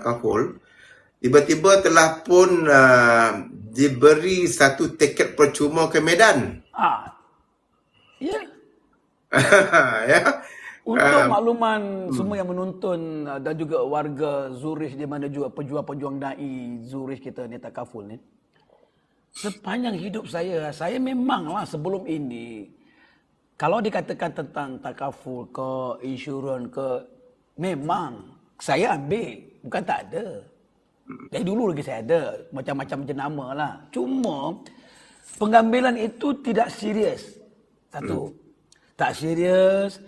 Kaful, tiba-tiba telah pun diberi satu tiket percuma ke Medan. Ya. Ya. Untuk makluman semua yang menonton dan juga warga Zurich di mana juga pejuang-pejuang dai Zurich kita ni Takaful ni. Sepanjang hidup saya memanglah sebelum ini kalau dikatakan tentang Takaful ke insurans ke memang saya ambil, bukan tak ada. Dari dulu lagi saya ada macam-macam jenama lah. Cuma pengambilan itu tidak serius. Satu. Tak serius,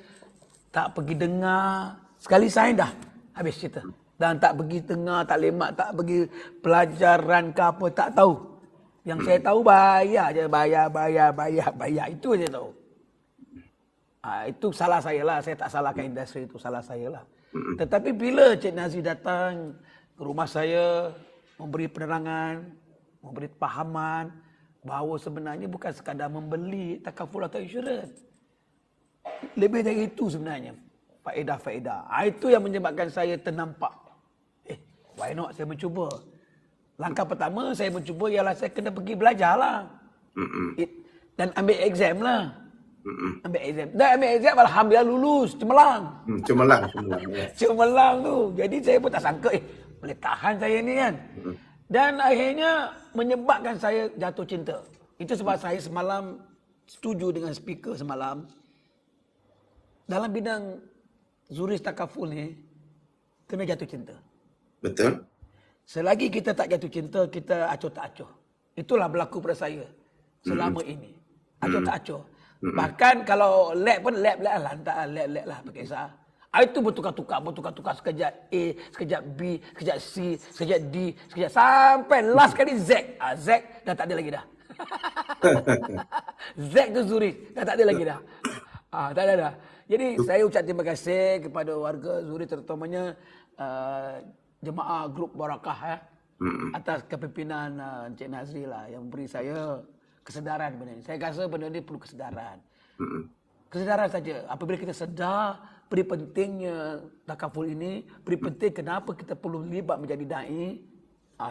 tak pergi dengar. Sekali sign dah habis cerita. Dan tak pergi dengar, tak lemak, tak pergi pelajaran ke apa, tak tahu. Yang saya tahu bayar je, bayar. Itu je tahu. Itu salah saya lah. Saya tak salahkan industri itu, salah saya lah. Tetapi bila Cik Nazri datang ke rumah saya, memberi penerangan, memberi pahaman bahawa sebenarnya bukan sekadar membeli takaful atau insurans. Lebih dari itu sebenarnya faedah-faedah. Itu yang menyebabkan saya ternampak. Why not saya mencuba. Langkah pertama saya mencuba ialah saya kena pergi belajar lah. Dan ambil exam lah. Ambil exam. Dan ambil exam alhamdulillah lulus. Cemerlang. Cemerlang tu. Jadi saya pun tak sangka boleh tahan saya ni kan. Dan akhirnya menyebabkan saya jatuh cinta. Itu sebab saya semalam setuju dengan speaker semalam. Dalam bidang Zurich Takaful ni, kena jatuh cinta. Betul. Selagi kita tak jatuh cinta, kita acuh tak acuh. Itulah berlaku pada saya selama ini. Acuh tak acuh. Bahkan kalau lab pun lab lah. Lantak lab lah pakai sah. Itu bertukar-tukar. Sekejap A, sekejap B, sekejap C, sekejap D, sekejap sampai last kali Z. Z dah tak ada lagi dah. Z tu Zurich. Dah tak ada lagi dah. Tak ada dah. Jadi saya ucap terima kasih kepada warga Zurich terutamanya jemaah grup Barakah atas kepimpinan Encik Nazri lah yang beri saya kesedaran benda ni. Saya rasa benda ni perlu kesedaran. Kesedaran saja. Apabila kita sedar beri pentingnya takaful ini, beri penting kenapa kita perlu libat menjadi dai,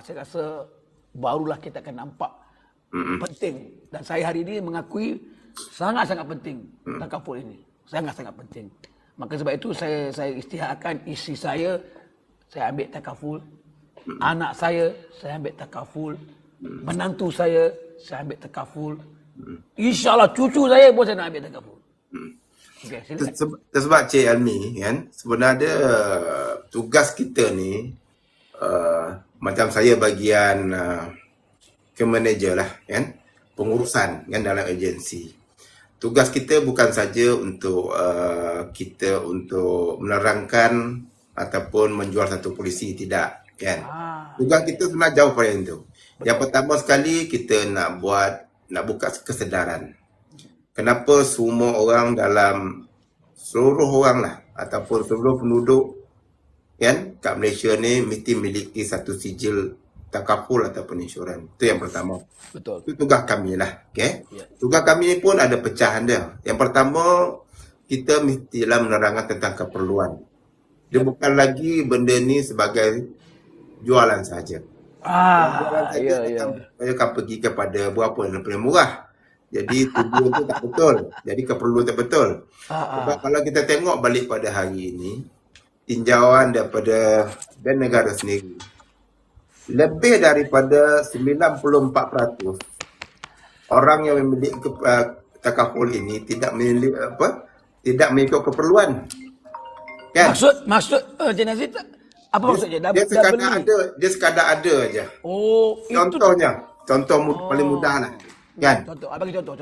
saya rasa barulah kita akan nampak penting. Dan saya hari ini mengakui sangat-sangat penting takaful ini. Sangat-sangat penting. Maka sebab itu saya isytiharkan isteri saya ambil takaful. Anak saya ambil takaful. Menantu saya ambil takaful. InsyaAllah cucu saya pun saya nak ambil takaful. Okay, sebab Cik Almi kan, sebenarnya tugas kita ni macam saya bagian ke manager lah kan, pengurusan kan dalam agensi. Tugas kita bukan saja untuk kita untuk menerangkan ataupun menjual satu polisi, tidak kan. Tugas kita sebenarnya jauh pada itu. Yang pertama sekali kita nak buka kesedaran. Kenapa semua orang dalam seluruh orang lah ataupun seluruh penduduk kan kat Malaysia ni mesti memiliki satu sijil takaful ataupun insurans. Itu yang pertama. Betul. Itu tugas kami lah. Okay? Tugas kami ni pun ada pecahan dia. Yang pertama, kita mestilah menerangkan tentang keperluan. Dia bukan lagi benda ni sebagai jualan saja. Jualan saja saya akan pergi kepada berapa yang paling murah. Jadi tujuan tu tak betul. Jadi keperluan tak betul. Sebab kalau kita tengok balik pada hari ini, tinjauan daripada dan negara sendiri, lebih daripada 94% orang yang memiliki takaful ini tidak mengikut keperluan. Kan? Maksud jenazah apa maksudnya? Dia sekadar ada aja. Contoh paling mudah lah. Kan? Bagi contoh.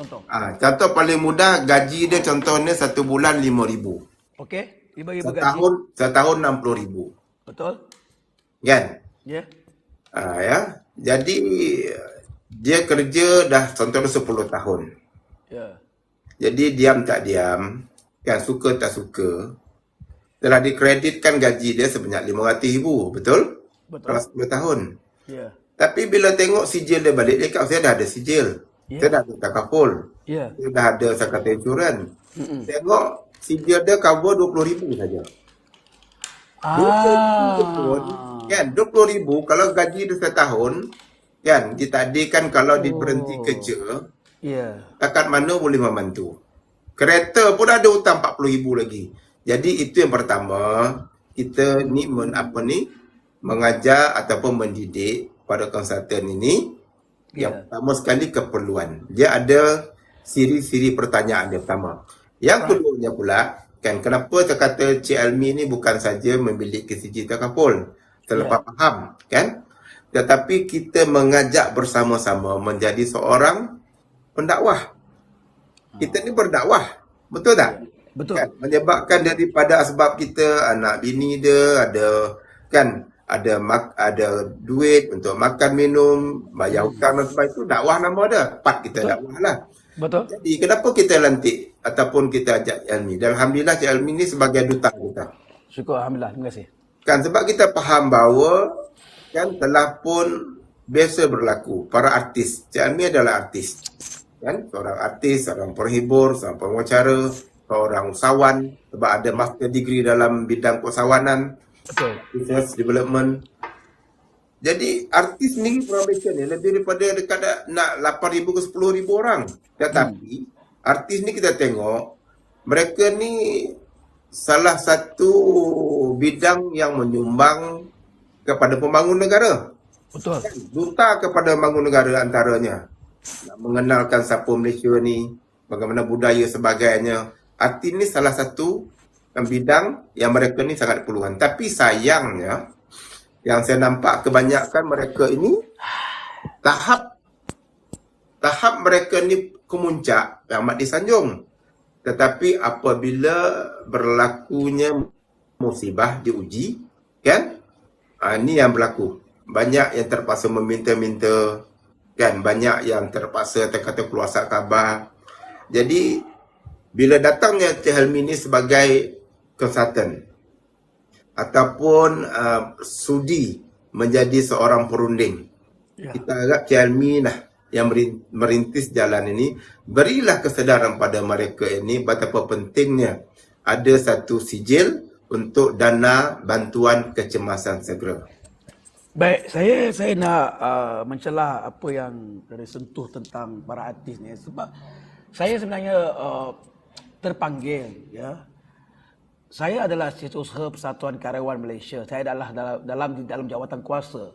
Contoh paling mudah, gaji dia contohnya 1 bulan 5,000. Okey, 5,000 gaji. Setahun 60,000. Betul? Kan? Ya. Ya. Jadi dia kerja dah contohnya 10 tahun. Ya. Jadi diam tak diam, kan, suka tak suka, telah dikreditkan gaji dia sebanyak 500,000, betul? Dalam 10 tahun. Ya. Tapi bila tengok sijil dia balik, dia kata saya dah ada sijil. Saya dah ada takaful. Saya dah ada sakata insurans. Tengok sijil dia cover 20,000 saja. 20,000 pun Kan 20,000 kalau gaji dia setahun, kan ditakdirkan kalau diberhenti Oh. kerja, Ya. takat mana boleh membantu. Kereta pun ada hutang 40,000 lagi. Jadi itu yang pertama, kita ni mengajar ataupun mendidik pada konsultan ini. Yang Ya. pertama sekali keperluan. Dia ada siri-siri pertanyaan dia pertama. Yang Right. keduanya pula, kan kenapa saya kata Cik Almi ni bukan saja membilik KCG Takaful. Terlepas Ya. faham, kan? Tetapi kita mengajak bersama-sama menjadi seorang pendakwah. Kita ni berdakwah, betul tak? Betul. Kan menyebabkan daripada sebab kita anak bini dia ada, kan ada duit untuk makan minum, bayar hutang dan sebagainya, itu dakwah nama dia. Part kita Betul. dakwah lah. Betul. Jadi kenapa kita lantik ataupun kita ajak Cik Almi? Dan alhamdulillah Cik Almi ni sebagai duta kita. Syukur, alhamdulillah. Terima kasih. Kan sebab kita faham bahawa kan telah pun biasa berlaku para artis. Cik Almi adalah artis. Kan seorang artis, seorang penghibur, seorang pengacara, seorang usahawan sebab ada master degree dalam bidang keusahawanan, Betul. business development. Jadi artis ni orang Malaysia ni lebih daripada dekat nak 8,000 ke 10,000 orang. Tetapi artis ni kita tengok mereka ni salah satu bidang yang menyumbang kepada pembangun negara. Betul. Duta kepada pembangun negara antaranya. Nak mengenalkan siapa Malaysia ni, bagaimana budaya sebagainya. Artis ni salah satu bidang yang mereka ni sangat perluan. Tapi sayangnya, yang saya nampak kebanyakan mereka ini tahap mereka ni kemuncak yang amat disanjung. Tetapi apabila berlakunya musibah diuji, kan? Ini yang berlaku. Banyak yang terpaksa meminta-minta, kan? Banyak yang terpaksa kata keluar asal khabar. Jadi bila datangnya Cik Helmi ni sebagai konsultan ataupun sudi menjadi seorang perunding, Ya. kita harap Cik Helmi lah yang merintis jalan ini, berilah kesedaran pada mereka ini betapa pentingnya ada satu sijil untuk dana bantuan kecemasan segera. Baik, saya nak mencelah apa yang dari sentuh tentang para artis ni sebab saya sebenarnya terpanggil, ya. Saya adalah Setiausaha Persatuan Karyawan Malaysia. Saya adalah dalam jawatan kuasa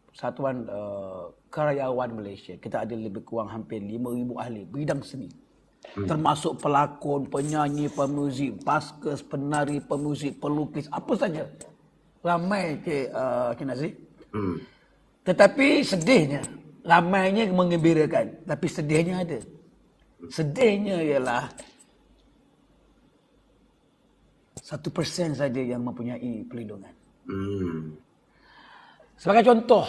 Persatuan Karyawan Malaysia. Kita ada lebih kurang hampir 5,000 ahli bidang seni. Termasuk pelakon, penyanyi, pemuzik, baskers, penari, pemuzik, pelukis, apa saja. Ramai Cik Nazri. Tetapi sedihnya, ramainya mengembirakan, tapi sedihnya ada. Sedihnya ialah 1% saja yang mempunyai perlindungan. Sebagai contoh,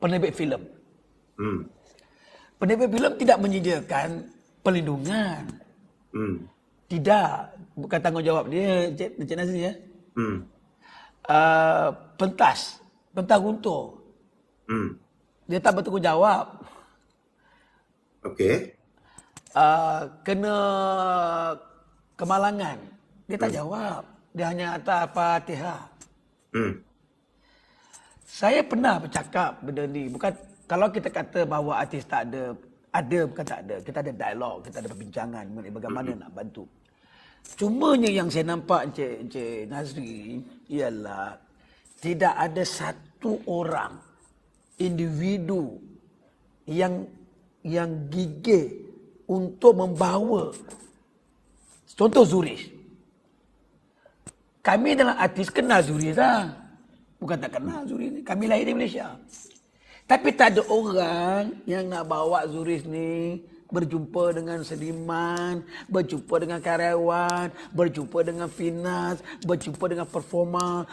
penerbit filem. Penerbit filem tidak menyediakan perlindungan. Tidak, bukan tanggungjawab dia, Cik Nazri, ya. Pentas guntur. Dia tak bertanggungjawab. Okey. Kena kemalangan, dia tak jawab. Dia hanya hantar Fatihah. Saya pernah bercakap benda ni. Bukan kalau kita kata bahawa artis tak ada bukan tak ada. Kita ada dialog, kita ada perbincangan mengenai bagaimana nak bantu. Cumanya yang saya nampak Encik Nazri ialah tidak ada satu orang individu yang gigih untuk membawa, contoh Zurish. Kami adalah artis kenal Zurish lah. Bukan tak kenal Zurish ni. Kami lahir di Malaysia. Tapi tak ada orang yang nak bawa Zurish ni berjumpa dengan seniman, berjumpa dengan karyawan, berjumpa dengan finance, berjumpa dengan performa,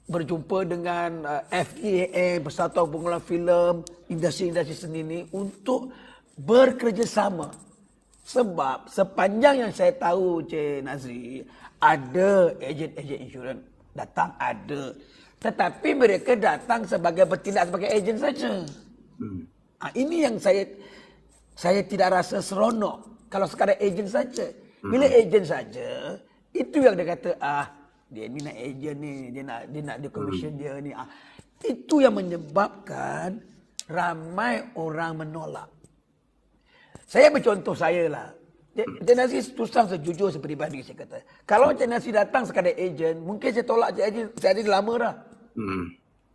berjumpa dengan FEAA, Persatuan Pengelola Filem, industri-industri seni ini untuk bekerjasama. Sebab sepanjang yang saya tahu Cik Nazri, ada ejen-ejen insurans datang, ada. Tetapi mereka datang bertindak sebagai ejen saja. Ini yang saya tidak rasa seronok kalau sekadar ejen saja. Bila ejen saja, itu yang dia kata, Dia ni nak agent ni, dia nak dia commission dia ni. Itu yang menyebabkan ramai orang menolak. Saya bercontoh saya lah. Encik Nazri susah sejujur seperibadi saya kata. Kalau Encik Nazri datang sekadar agent, mungkin saya tolak Encik Nazri, saya ada lama dah.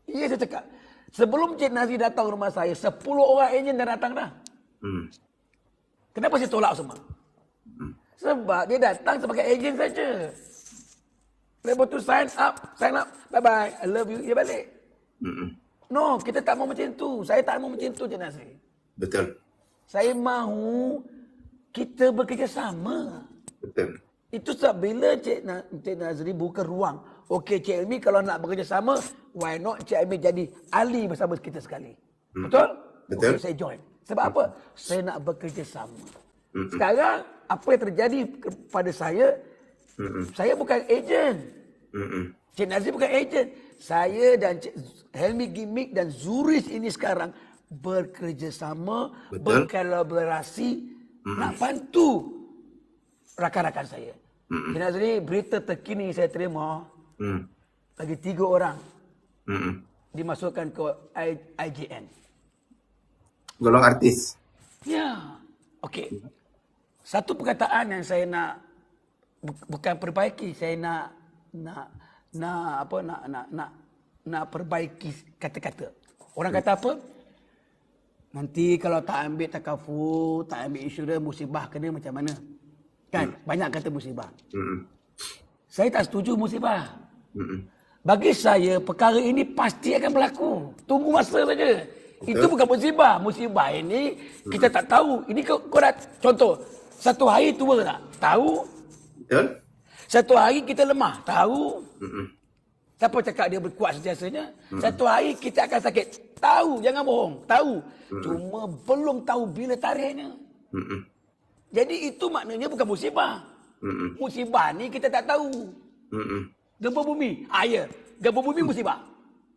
Ya saya cakap. Sebelum Encik Nazri datang rumah saya, 10 orang agent dah datang dah. Kenapa saya tolak semua? Sebab dia datang sebagai agent saja. Lepas tu sign up, bye-bye, I love you, dia balik. No, kita tak mau macam tu. Saya tak mau macam tu, Encik Nazri. Betul. Saya mahu kita bekerjasama. Betul. Itu sebab bila Encik Nazri buka ruang. Okey, Cik Elmi kalau nak bekerjasama, why not Cik Elmi jadi ahli bersama kita sekali. Betul? Betul. Okay, saya join. Sebab apa? Saya nak bekerjasama. Sekarang, apa yang terjadi kepada saya bukan ejen. Cik Nazri bukan ejen. Saya dan Cik Helmi Gimmick dan Zurish ini sekarang bekerjasama, berkolaborasi, nak bantu rakan-rakan saya. Cik Nazri, berita terkini saya terima, lagi 3 orang dimasukkan ke IJN. Golong artis. Ya. Okey. Satu perkataan yang saya nak bukan perbaiki, saya nak perbaiki kata-kata. Orang kata apa? Nanti kalau tak ambil takaful, tak ambil insurans, musibah kena macam mana? Kan? Banyak kata musibah. Saya tak setuju musibah. Bagi saya, perkara ini pasti akan berlaku. Tunggu masa saja. Itu bukan musibah. Musibah ini kita tak tahu. Ini kau dah contoh. Satu hari tua tak? Tahu. Betul. Satu hari kita lemah. Tahu. Siapa cakap dia berkuat sentiasanya? Satu hari kita akan sakit. Tahu. Jangan bohong. Tahu. Cuma belum tahu bila tarikhnya. Jadi itu maknanya bukan musibah. Musibah ni kita tak tahu. Gempa bumi. Ya. Gempa bumi musibah.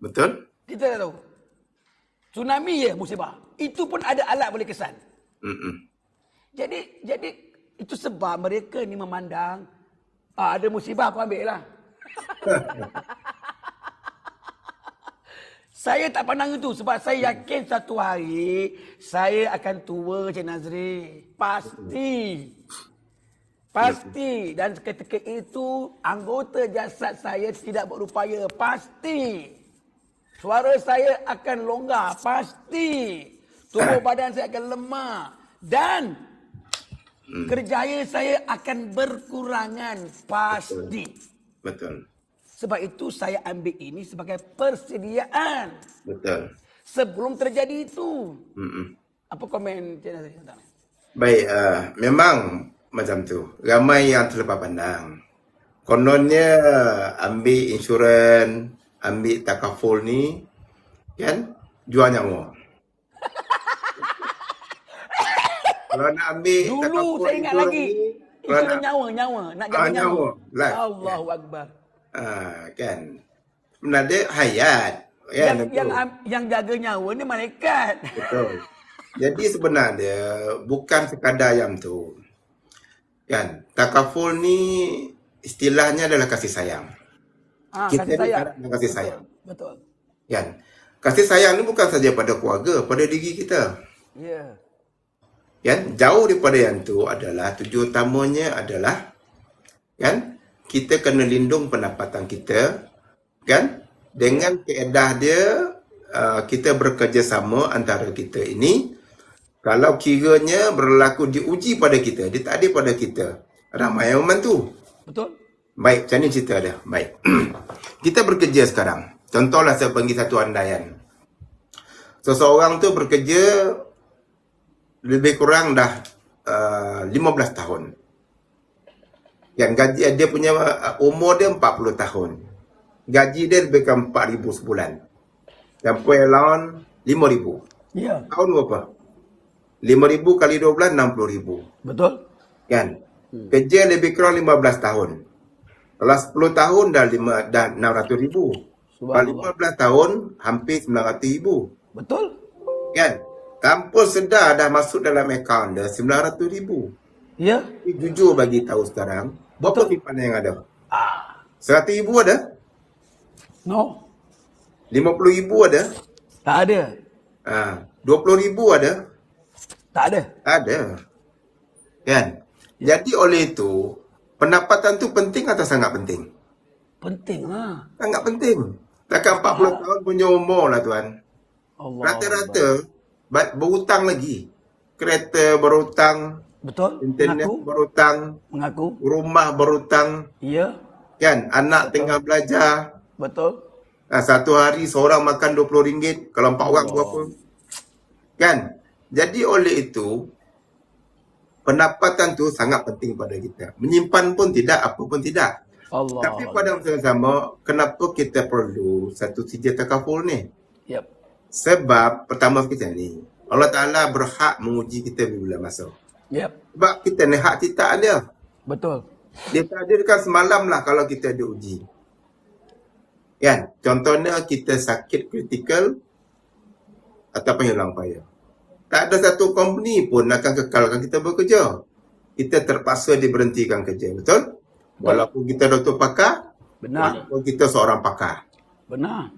Betul. Kita tak tahu. Tsunami ya musibah. Itu pun ada alat boleh kesan. Jadi itu sebab mereka ni memandang ada musibah aku ambil lah. Saya tak pandang itu sebab saya yakin satu hari saya akan tua, Cik Nazri. Pasti. Pasti. Dan ketika itu anggota jasad saya tidak berupaya. Pasti. Suara saya akan longgar. Pasti. Tubuh badan saya akan lemah. Dan kerjaya saya akan berkurangan. Pasti. Betul. Sebab itu saya ambil ini sebagai persediaan. Betul. Sebelum terjadi itu. Apa komen Cik Nazri? Baik, memang macam tu. Ramai yang terlepas pandang. Kononnya ambil insurans, ambil takaful ni, kan, jual nyawa. Kalau nak ambil dulu takaful saya ingat lagi. Insurans nyawa. Nak jaga nyawa. Allahu Akbar. Kan. Sebenarnya hayat. Kan, yang jaga nyawa ni malaikat. Betul. Jadi sebenarnya bukan sekadar yang tu. Kan, takaful ni istilahnya adalah kasih sayang. Kita kasih sayang. Kasih sayang. Betul. Kan? Kasih sayang ni bukan saja pada keluarga, pada diri kita. Ya. Kan? Jauh daripada yang tu adalah tujuan utamanya adalah kan, kita kena lindung pendapatan kita, kan? Dengan kaedah dia kita bekerjasama antara kita ini. Kalau kiranya berlaku diuji pada kita, dia tak ada pada kita, ramai yang membantu. Betul. Baik, macam ni cerita dia. Baik. Kita bekerja sekarang. Contohlah saya bagi satu andaian. Seseorang tu bekerja lebih kurang dah 15 tahun. Yang gaji dia punya umur dia 40 tahun. Gaji dia lebih kurang 4,000 sebulan. Dan pay allowance 5,000. Ya. Tahun berapa? 5,000 kali 12, 60,000. Betul. Kan? Kerja lebih kurang 15 tahun. Kalau 10 tahun dah 600,000. Kalau 15 tahun, hampir 900,000. Betul. Kan? Tanpa sedar dah masuk dalam akaun dah 900,000. Ya. Jujur bagi tahu sekarang, berapa simpanan yang ada? 100,000 ada? No. 50,000 ada? Tak ada. 20,000 ada? Tak ada. Ada. Kan? Jadi oleh itu, pendapatan tu penting atau sangat penting? Penting lah. Sangat penting. Takkan 40 tahun punya umur lah tuan. Allah. Rata-rata berhutang lagi. Kereta berhutang, Betul? internet Mengaku? berhutang, Mengaku? rumah berhutang, Ya. kan? Anak tengah belajar. Betul? Satu hari seorang makan RM20, kalau 4 orang berapa? Kan? Jadi oleh itu, pendapatan tu sangat penting pada kita. Menyimpan pun tidak, apa pun tidak. Allah. Tapi pada masa yang sama, kenapa kita perlu satu sijil takaful ni? Yep. Sebab pertama kita ni, Allah Ta'ala berhak menguji kita bila masa. Yep. Sebab kita ni hak kita ada. Betul. Dia takdirkan semalam lah kalau kita diuji. Kan? Contohnya kita sakit kritikal ataupun hilang payah. Tak ada satu company pun akan kekalkan kita bekerja. Kita terpaksa diberhentikan kerja. Betul? Walaupun kita doktor pakar, Benar. walaupun kita seorang pakar. Benar.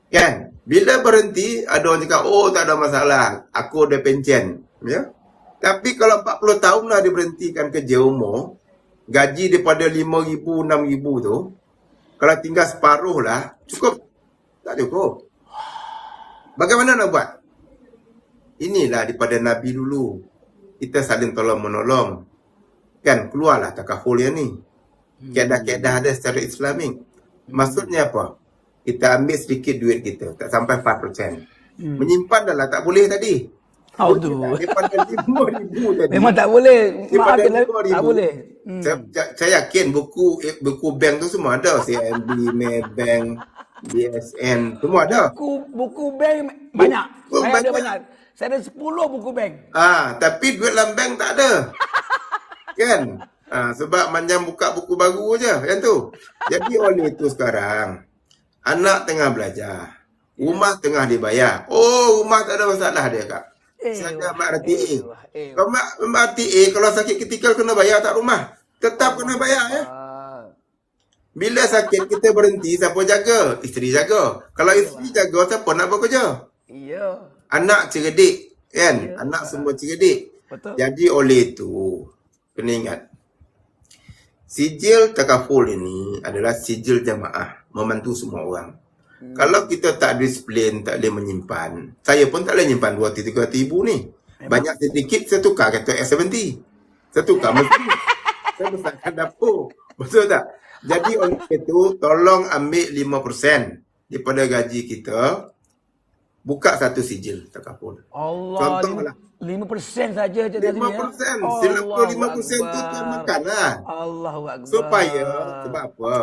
Kan? Bila berhenti, ada orang cakap, oh tak ada masalah, aku ada pencen. Ya? Tapi kalau 40 tahun lah diberhentikan kerja umur, gaji daripada 5,000, 6,000 tu, kalau tinggal separuh lah, cukup? Tak cukup. Bagaimana nak buat? Inilah daripada Nabi dulu. Kita saling tolong-menolong. Kan? Keluarlah takaful yang ni. Keadaan-keadaan ada secara Islamik. Maksudnya apa? Kita ambil sedikit duit kita, tak sampai 4%. Menyimpan dah lah, tak boleh tadi. Aduh. Daripada 5,000 tadi. Memang tak boleh. Daripada Maafkan, 5,000. tak boleh. Saya yakin buku bank tu semua ada. CIMB, Maybank, BSN, semua ada. Buku bank banyak. Buku Saya ada banyak. banyak. Saya ada 10 buku bank. Tapi duit dalam bank tak ada. Kan? Sebab manjang buka buku baru je, yang tu. Jadi oleh itu sekarang, anak tengah belajar. Rumah tengah dibayar. Oh, rumah tak ada masalah dia, Kak. Saya mak RTA. Kalau mak RTA, kalau sakit kritikal kena bayar tak rumah? Tetap kena bayar ya. Bila sakit kita berhenti, siapa jaga? Isteri jaga. Kalau isteri jaga, siapa nak bekerja? Iya. Anak cerdik, kan? Anak semua cerdik. Betul. Jadi oleh itu, kena ingat, sijil takaful ini adalah sijil jamaah, membantu semua orang. Kalau kita tak disiplin, tak boleh menyimpan. Saya pun tak boleh nyimpan 2-3 ribu ni. Banyak sedikit, saya tukar kereta S70. Saya tukar mesin. Saya besarkan dapur. Betul tak? Jadi oleh itu, tolong ambil 5% daripada gaji kita. Buka satu sijil takaful. Allah. Contohlah. 5% saja je tadi 5%. ya. 95% tu tuan makan lah. Allahu Akbar. Supaya, sebab apa?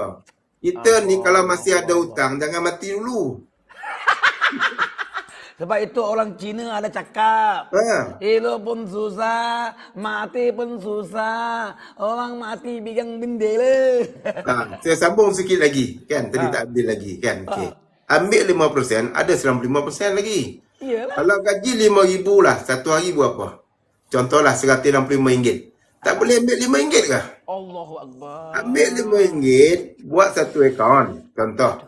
Kita ni kalau masih ada hutang, jangan mati dulu. Sebab itu orang Cina ada cakap. Hidup pun susah, mati pun susah. Orang mati bilang bendera. Saya sambung sikit lagi. Kan? Tadi tak ambil lagi. Kan? Okay. Ambil 5%, ada 95% lagi. Iyalah. Kalau gaji 5,000 lah, satu hari berapa? Contohlah RM165. Tak boleh ambil RM5 kah? Allahu Akbar. Ambil RM5, buat satu akaun. Contoh.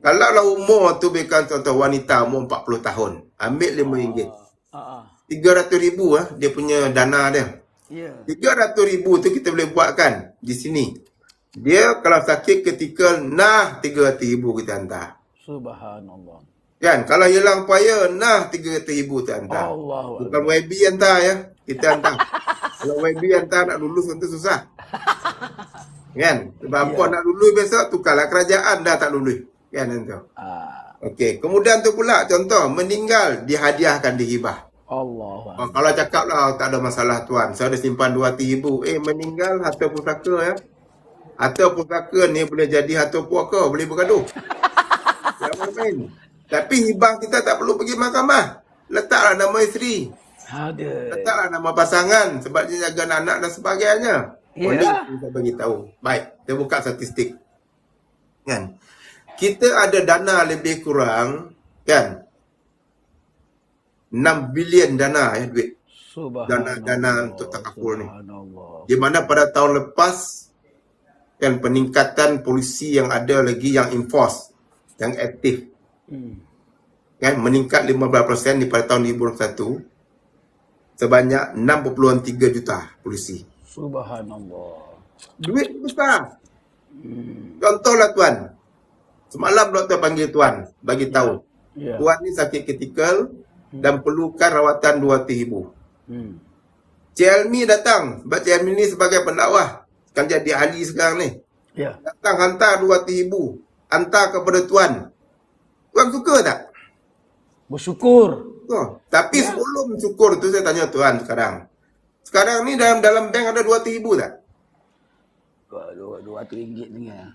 Kalau lah umur tu bukan contoh wanita umur 40 tahun. Ambil RM5. RM300,000 dia punya dana dia. Ya. RM300,000 tu kita boleh buatkan di sini. Dia kalau sakit ketika RM300,000 kita hantar. Subhanallah. Kan? Kalau hilang payah, RM300,000 kita hantar. Allahu Bukan YB hantar ya. Kita hantar. Kalau YB hantar nak lulus nanti susah. Kan? Sebab apa nak lulus besok, tukarlah kerajaan dah tak lulus. Kan tu. Okey, kemudian tu pula contoh meninggal dihadiahkan dihibah. Allah. Kalau cakap lah tak ada masalah tuan, saya ada simpan 200,000. Meninggal harta pusaka ya. Harta pusaka ni boleh jadi harta puaka, boleh bergaduh. Jangan main. Tapi hibah kita tak perlu pergi mahkamah. Letaklah nama isteri. Ada. Letaklah nama pasangan sebab dia jaga anak dan sebagainya. Boleh kita bagi tahu. Baik, kita buka statistik. Kan? Kita ada dana lebih kurang kan 6 bilion dana ya duit. Dana untuk takaful ni. Di mana pada tahun lepas kan peningkatan polisi yang ada lagi yang enforce, yang aktif. Kan meningkat 15% daripada tahun 2021 sebanyak 6.3 juta polisi. Subhanallah. Duit besar. Contohlah tuan. Semalam doktor panggil tuan, bagi tahu. Ya. Tuan ni sakit kritikal dan perlukan rawatan 200,000. Cik Almi datang. Sebab Cik Almi ni sebagai pendakwah. Kan jadi ahli sekarang ni. Ya. Datang hantar 200,000. Hantar kepada tuan. Tuan suka tak? Bersyukur. Oh, tapi sebelum syukur tu saya tanya tuan sekarang. Sekarang ni dalam bank ada 200,000 tak? RM200 ni ya.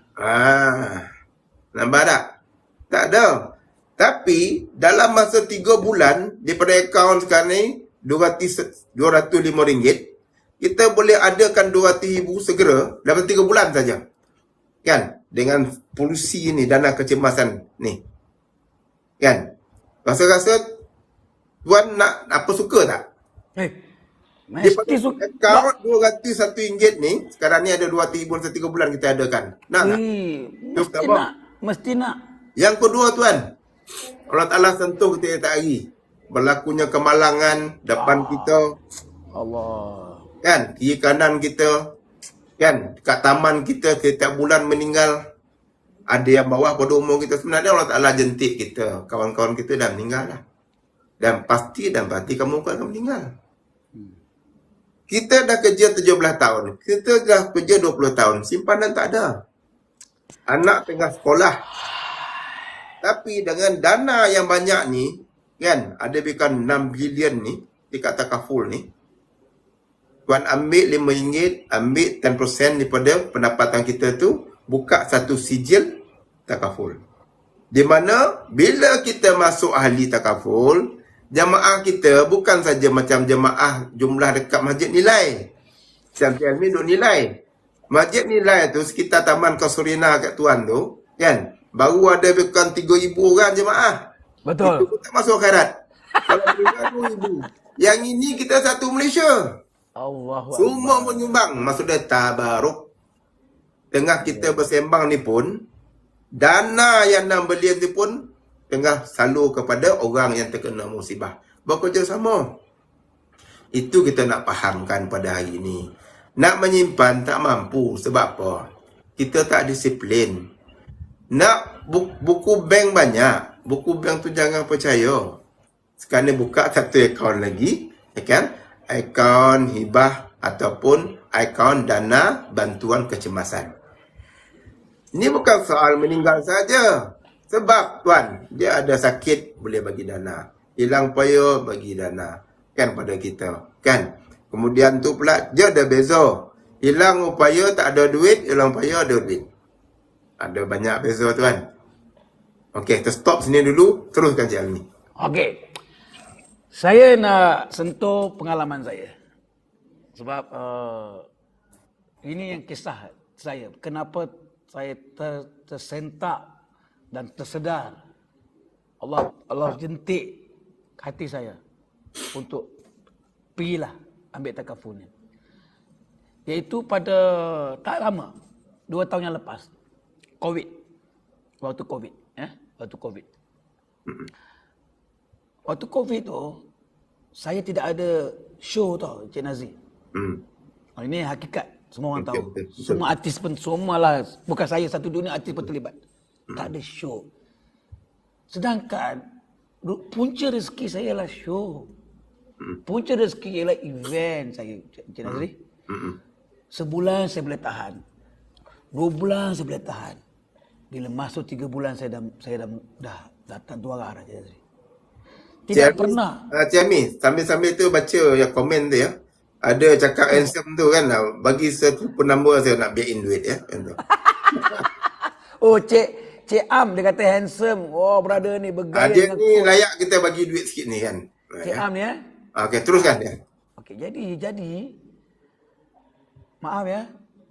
Nampak tak? Tak ada. Tapi dalam masa 3 bulan daripada akaun sekarang ni RM205, kita boleh adakan 200,000 segera dalam 3 bulan saja. Kan? Dengan polisi ni, dana kecemasan ni. Kan? Rasa-rasa tuan nak apa, suka tak? Mesti suka. Akaun RM201 ni, sekarang ni ada 200,000 dalam 3 bulan kita adakan. Nak tak? Mesti nak. Mesti nak. Yang kedua tuan, Allah Ta'ala sentuh kita tak hari. Berlakunya kemalangan depan kita. Allah. Kan? Kiri kanan kita. Kan? Dekat taman kita setiap bulan meninggal. Ada yang bawah pada umur kita. Sebenarnya Allah Ta'ala jentik kita. Kawan-kawan kita dah meninggal lah. Dan pasti kamu akan meninggal. Kita dah kerja 17 tahun. Kita dah kerja 20 tahun. Simpanan tak ada. Anak tengah sekolah. Tapi dengan dana yang banyak ni, kan, ada bukan 6 bilion ni, dekat takaful ni, tuan ambil RM5, ambil 10% daripada pendapatan kita tu, buka satu sijil takaful. Di mana, bila kita masuk ahli takaful, jemaah kita bukan saja macam jemaah jumlah dekat masjid nilai. Macam ni duk nilai. Masjid nilai tu sekitar Taman Kasurina kat tuan tu, kan? Baru ada bukan 3,000 orang jemaah. Betul. Itu tak masuk akhirat. Kalau 2,000. Yang ini kita satu Malaysia. Allahu Semua menyumbang. Maksudnya tabaruk. Tengah kita bersembang ni pun, dana yang 6 bilion ni pun tengah salur kepada orang yang terkena musibah. Bekerjasama. Itu kita nak fahamkan pada hari ini. Nak menyimpan tak mampu. Sebab apa? Kita tak disiplin. Nak buku bank banyak. Buku bank tu jangan percaya. Sekarang ni buka satu akaun lagi. Kan? Akaun hibah ataupun akaun dana bantuan kecemasan. Ini bukan soal meninggal saja. Sebab tuan, dia ada sakit boleh bagi dana. Hilang payah bagi dana. Kan pada kita. Kan? Kemudian tu pula dia ada beza. Hilang upaya tak ada duit, hilang upaya ada duit. Ada banyak beza tuan. Okey, kita stop sini dulu. Teruskan Cik Almi. Okey. Saya nak sentuh pengalaman saya. Sebab ini yang kisah saya. Kenapa saya tersentak dan tersedar. Allah jentik hati saya untuk pergilah ambil takaful ni. Iaitu pada tak lama, 2 tahun yang lepas. Waktu Covid. Waktu Covid tu, saya tidak ada show tau, Cik Nazri. Ini hakikat, semua orang tahu. Betul. Semua artis pun, semualah, bukan saya, satu dunia artis pun terlibat. Tak ada show. Sedangkan, punca rezeki saya ialah show. Punca rezeki ialah event saya, Cik Nazri. Sebulan saya boleh tahan. 2 bulan saya boleh tahan. Bila masuk 3 bulan saya dah tak juara Cik Nazri. Tidak pernah. Cik Ami, sambil-sambil tu baca yang komen tu ya. Ada cakap handsome tu kan, bagi satu penambah saya nak biarin duit ya. Oh, Cik Am dia kata handsome. Oh, brother ni bergaya. Dia ni layak kita bagi duit sikit ni kan. Cik Am ni ya. Okey, teruskan ya. Okey, jadi maaf ya.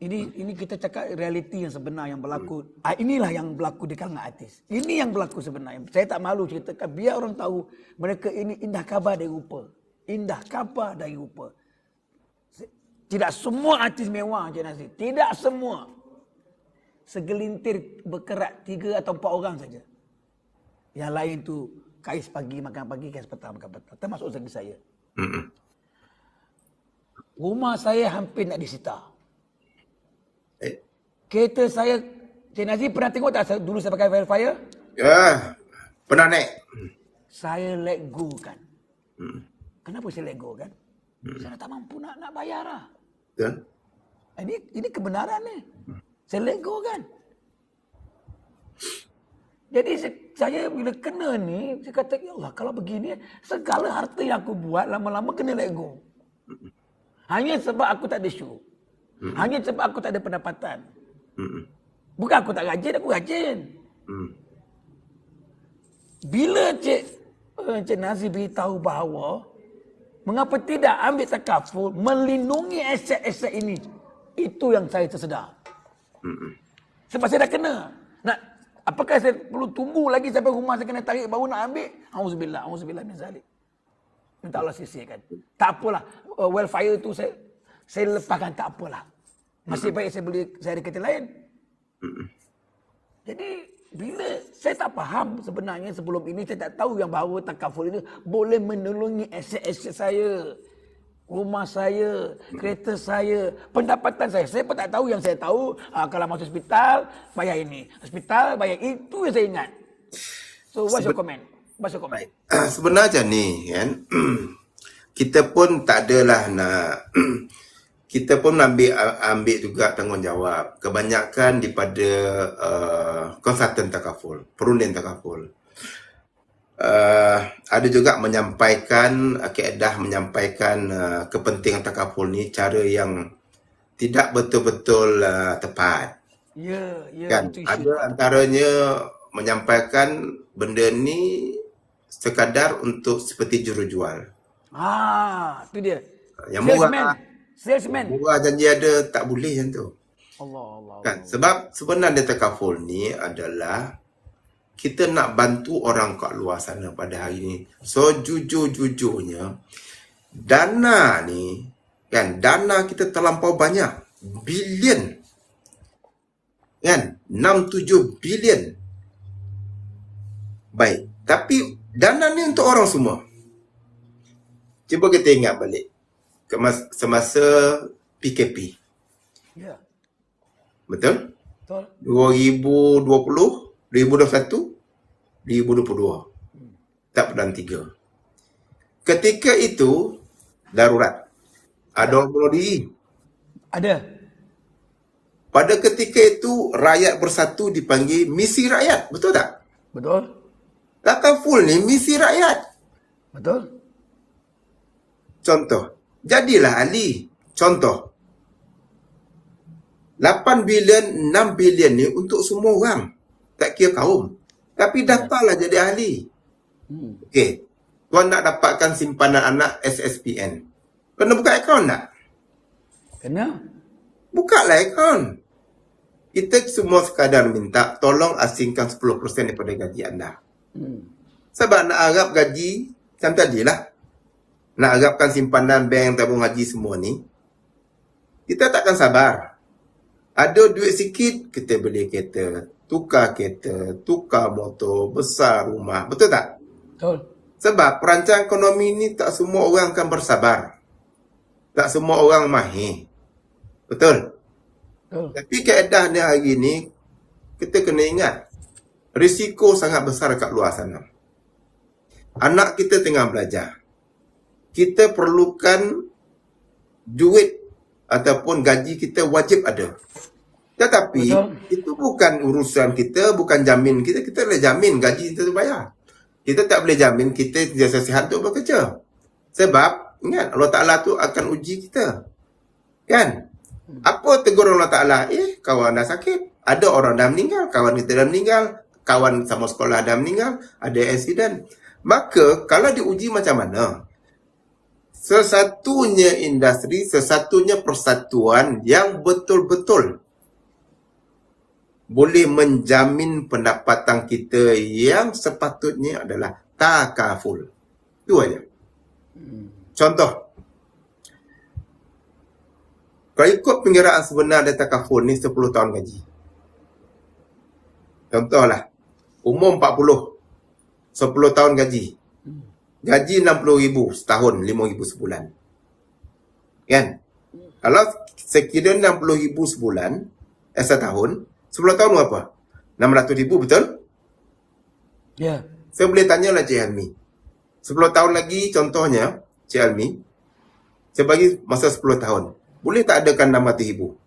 Ini kita cakap realiti yang sebenar yang berlaku. Inilah yang berlaku di kalangan artis. Ini yang berlaku sebenarnya. Saya tak malu ceritakan biar orang tahu mereka ini indah khabar dari rupa. Indah khabar dari rupa. Tidak semua artis mewah, Encik Nazri. Tidak semua. segelintir berkerak 3 atau 4 orang saja. Yang lain tu kais pagi makan pagi, kais petang makan petang. Termasuk lagi saya. Rumah saya hampir nak disita. Kereta saya, Cik Nazir pernah tengok tak dulu saya pakai Velfire? Ya, pernah naik. Saya let go kan. Kenapa saya let go kan? Saya tak mampu nak bayar lah. Betul? Ini kebenaran ni. Saya let go kan. Jadi saya bila kena ni, saya kata, ya Allah, kalau begini, segala harta yang aku buat, lama-lama kena let go. Hanya sebab aku tak ada show. Hanya sebab aku tak ada pendapatan. Bukan aku tak rajin, aku rajin. Bila Cik Nazir beritahu bahawa, mengapa tidak ambil takaful, melindungi aset-aset ini. Itu yang saya tersedar. Sebab saya dah kena. Apakah saya perlu tunggu lagi sampai rumah saya kena tarik baru nak ambil? Auzubillah min zalik. Minta Allah sisihkan. Tak apalah. Welfare tu saya lepaskan, tak apalah. Masih baik saya ada kereta lain. Jadi bila saya tak faham sebenarnya sebelum ini, saya tak tahu yang bahawa takaful ini boleh menolongi aset-aset saya. Rumah saya, kereta saya, pendapatan saya. Saya pun tak tahu. Yang saya tahu, kalau masuk hospital, bayar ini. Hospital, bayar itu yang saya ingat. So, what's your comment? Sebenarnya ni, kan, kita pun tak adalah nak... Kita pun ambil juga tanggungjawab. Kebanyakan daripada konsultan takaful, perunin takaful. Ada juga menyampaikan, kaedah menyampaikan kepentingan takaful ni cara yang tidak betul-betul tepat. Ya, kan? Ada antaranya menyampaikan benda ni sekadar untuk seperti jurujual. Itu dia. Yang murah. Salesman. Murah janji ada, tak boleh macam tu. Allah. Kan? Sebab sebenarnya takaful ni adalah kita nak bantu orang kat luar sana pada hari ni. So jujur-jujurnya dana ni, kan, dana kita terlampau banyak. Bilion. Kan? 6-7 bilion. Baik. Tapi dana ni untuk orang semua. Cuba kita ingat balik. Semasa PKP. Ya. Betul? Betul. 2020, 2021, 2022. Tak pernah 3. Ketika itu, darurat. Ada orang bunuh diri. Ada. Pada ketika itu, rakyat bersatu dipanggil misi rakyat. Betul tak? Betul. Takaful ni misi rakyat. Betul. Contoh. Jadilah ahli. Contoh. 8 bilion, 6 bilion ni untuk semua orang. Tak kira kaum. Tapi daftarlah jadi ahli. Okey. Tuan nak dapatkan simpanan anak SSPN. Kena buka akaun tak? Kena. Bukalah akaun. Kita semua sekadar minta tolong asingkan 10% daripada gaji anda. Sebab nak harap gaji macam tadilah. Nak harapkan simpanan bank, tabung haji semua ni, kita takkan sabar. Ada duit sikit, kita beli kereta, tukar motor, besar rumah. Betul tak? Betul. Sebab perancangan ekonomi ni tak semua orang akan bersabar. Tak semua orang mahir. Betul? Betul. Tapi kaedah ni hari ni, kita kena ingat, risiko sangat besar kat luar sana. Anak kita tengah belajar. Kita perlukan duit ataupun gaji kita wajib ada. Tetapi itu bukan urusan kita, bukan jamin kita. Kita boleh jamin gaji kita tu bayar. Kita tak boleh jamin kita sentiasa sihat untuk bekerja. Sebab ingat Allah Ta'ala tu akan uji kita. Kan? Apa tegur Allah Ta'ala? Kawan dah sakit. Ada orang dah meninggal. Kawan kita dah meninggal. Kawan sama sekolah dah meninggal. Ada insiden. Maka kalau diuji macam mana? Sesatunya industri, sesatunya persatuan yang betul-betul boleh menjamin pendapatan kita yang sepatutnya adalah takaful. Itu aja. Contoh. Kalau ikut pengiraan sebenar dari takaful ni 10 tahun gaji. Contohlah, umur 40, 10 tahun gaji. Gaji 60,000 setahun, 5,000 sebulan. Kan? Kalau sekira 60,000 sebulan, setahun, 10 tahun berapa? 600,000, betul? Ya. Saya boleh tanyalah Cik Helmi. 10 tahun lagi contohnya, Cik Helmi, saya bagi masa 10 tahun. Boleh tak adakan 600,000?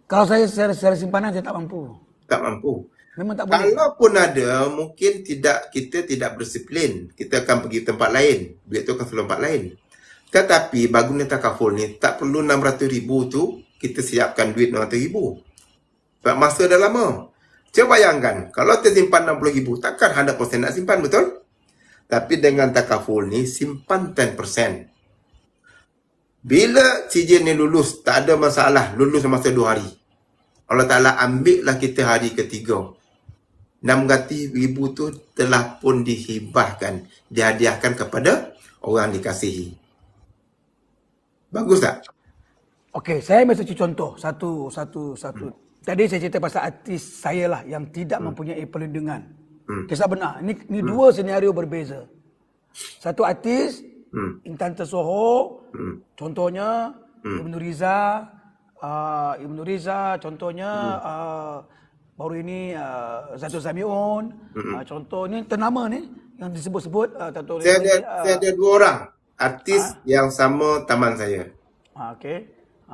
Kalau saya secara simpanan saya tak mampu. Tak mampu. Memang tak boleh. Kalaupun ada, mungkin kita tidak berdisiplin. Kita akan pergi tempat lain. Duit tu akan selalu tempat lain. Tetapi bangunan takaful ni tak perlu 600,000 tu kita siapkan duit 600,000. Sebab masa dah lama. Cuba bayangkan, kalau tersimpan 60,000, takkan 100% nak simpan, betul? Tapi dengan takaful ni, simpan 10%. Bila CJ ni lulus, tak ada masalah. Lulus masa 2 hari. Allah Ta'ala ambillah kita hari ketiga. 600,000 tu telah pun dihibahkan, dihadiahkan kepada orang dikasihi. Bagus tak? Okey, saya mesti contoh satu. Tadi saya cerita pasal artis saya lah yang tidak mempunyai perlindungan. Kisah benar. Ini dua senario berbeza. Satu artis, Intan Tersohor, contohnya Ibnu Riza, contohnya baru ini Zatul Samiun, contoh ni ternama ni yang disebut-sebut. Saya ada 2 orang artis yang sama taman saya. Okey.